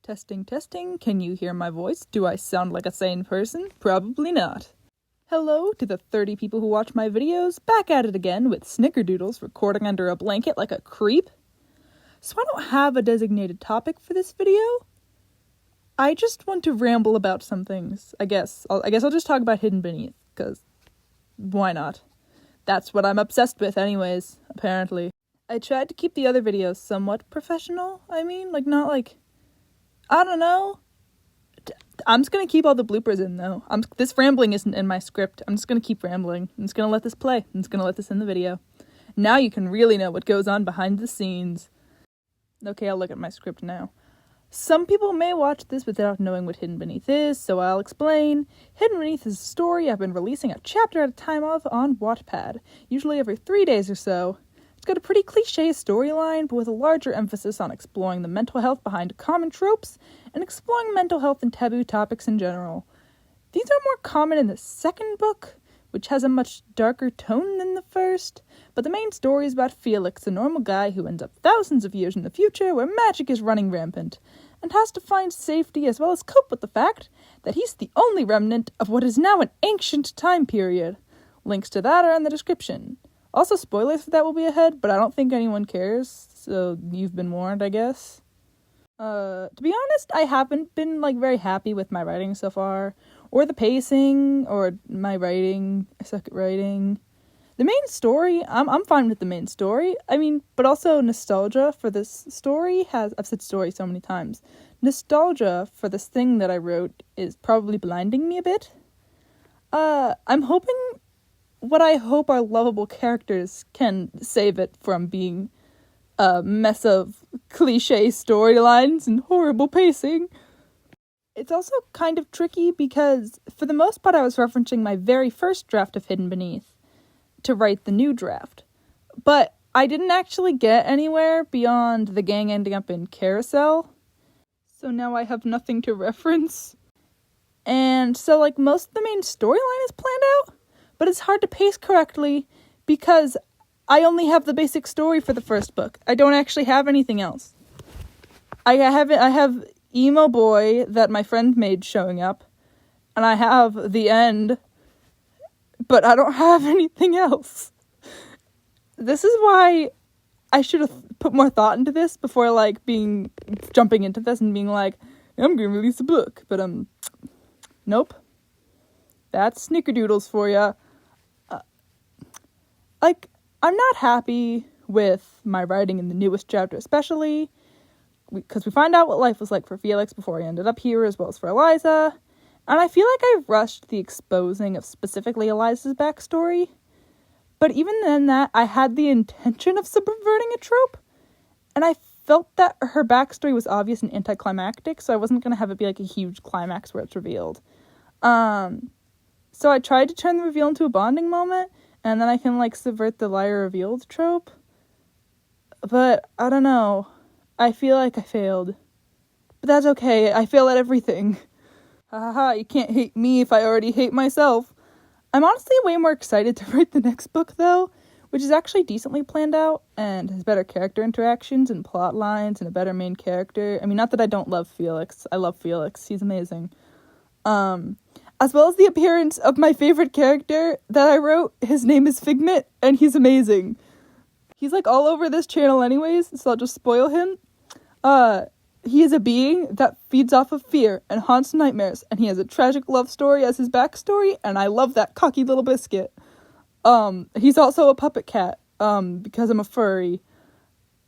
Testing, testing. Can you hear my voice? Do I sound like a sane person? Probably not. Hello to the 30 people who watch my videos. Back at it again with SnickerDoodlez recording under a blanket like a creep. So I don't have a designated topic for this video. I just want to ramble about some things. I guess I'll just talk about Hidden Beneath, because why not? That's what I'm obsessed with anyways, apparently. I tried to keep the other videos somewhat professional. I don't know. I'm just gonna keep all the bloopers in, though. This rambling isn't in my script. I'm just gonna keep rambling. I'm just gonna let this play. I'm just gonna let this in the video. Now you can really know what goes on behind the scenes. Okay, I'll look at my script now. Some people may watch this without knowing what Hidden Beneath is, so I'll explain. Hidden Beneath is a story I've been releasing a chapter at a time of on Wattpad, usually every 3 days or so. It's got a pretty cliche storyline, but with a larger emphasis on exploring the mental health behind common tropes and exploring mental health and taboo topics in general. These are more common in the second book, which has a much darker tone than the first, but the main story is about Felix, a normal guy who ends up thousands of years in the future where magic is running rampant, and has to find safety as well as cope with the fact that he's the only remnant of what is now an ancient time period. Links to that are in the description. Also, spoilers for that will be ahead, but I don't think anyone cares, so you've been warned, I guess. To be honest, I haven't been, very happy with my writing so far, or the pacing, or my writing. I suck at writing. The main story, I'm fine with the main story, but also nostalgia for this story I've said story so many times, nostalgia for this thing that I wrote is probably blinding me a bit. I'm hoping what I hope are lovable characters can save it from being a mess of cliche storylines and horrible pacing. It's also kind of tricky because, for the most part, I was referencing my very first draft of Hidden Beneath to write the new draft. But I didn't actually get anywhere beyond the gang ending up in Carousel. So now I have nothing to reference. And so, most of the main storyline is planned out, but it's hard to pace correctly because I only have the basic story for the first book. I don't actually have anything else. I have Emo Boy that my friend made showing up, and I have the end, but I don't have anything else. This is why I should have put more thought into this before, jumping into this and being like, I'm gonna release a book, but, nope. That's SnickerDoodlez for ya. I'm not happy with my writing in the newest chapter, especially because we find out what life was like for Felix before he ended up here, as well as for Eliza, and I feel like I rushed the exposing of specifically Eliza's backstory, but even then I had the intention of subverting a trope, and I felt that her backstory was obvious and anticlimactic, so I wasn't going to have it be a huge climax where it's revealed. So I tried to turn the reveal into a bonding moment, and then I can, subvert the liar revealed trope. But, I don't know. I feel like I failed. But that's okay. I fail at everything. Ha ha ha, you can't hate me if I already hate myself. I'm honestly way more excited to write the next book, though, which is actually decently planned out, and has better character interactions and plot lines and a better main character. Not that I don't love Felix. I love Felix. He's amazing. As well as the appearance of my favorite character that I wrote. His name is Figment, and he's amazing. He's, all over this channel anyways, so I'll just spoil him. He is a being that feeds off of fear and haunts nightmares, and he has a tragic love story as his backstory, and I love that cocky little biscuit. He's also a puppet cat, because I'm a furry.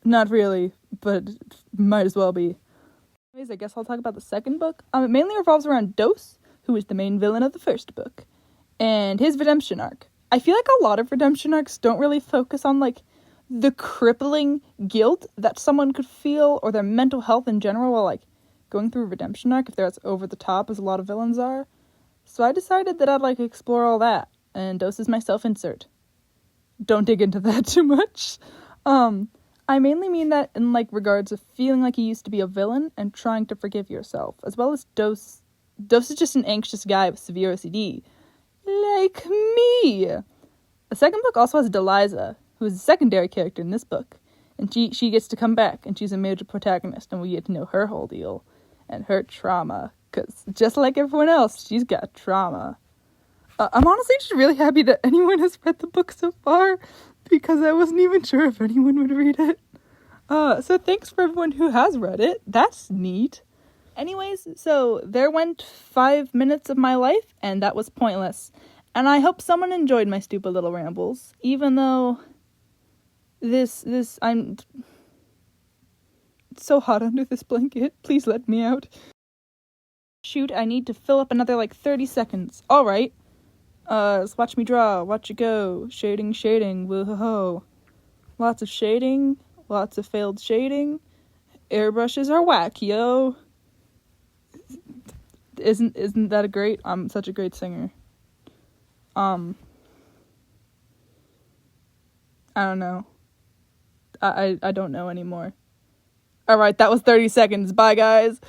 Not really, but might as well be. Anyways, I guess I'll talk about the second book. It mainly revolves around Dosse, who is the main villain of the first book, and his redemption arc. I feel like a lot of redemption arcs don't really focus on, the crippling guilt that someone could feel, or their mental health in general while, going through a redemption arc, if they're as over the top as a lot of villains are. So I decided that I'd, explore all that, and Dosse is my self-insert. Don't dig into that too much. I mainly mean that in, regards of feeling like you used to be a villain and trying to forgive yourself, as well as Dosse. Dosse is just an anxious guy with severe OCD. Like me! The second book also has Eliza, who is a secondary character in this book, and she gets to come back, and she's a major protagonist, and we get to know her whole deal. and her trauma. Because just like everyone else, she's got trauma. I'm honestly just really happy that anyone has read the book so far, because I wasn't even sure if anyone would read it. So thanks for everyone who has read it. That's neat. Anyways, so there went 5 minutes of my life, and that was pointless. And I hope someone enjoyed my stupid little rambles, even though I'm so hot under this blanket. Please let me out. Shoot, I need to fill up another 30 seconds. Alright. Let's watch me draw, watch it go. Shading, woo-ho-ho. Lots of shading, lots of failed shading. Airbrushes are whack, yo. Isn't that great? I'm such a great singer. I don't know. I don't know anymore. Alright, that was 30 seconds. Bye, guys.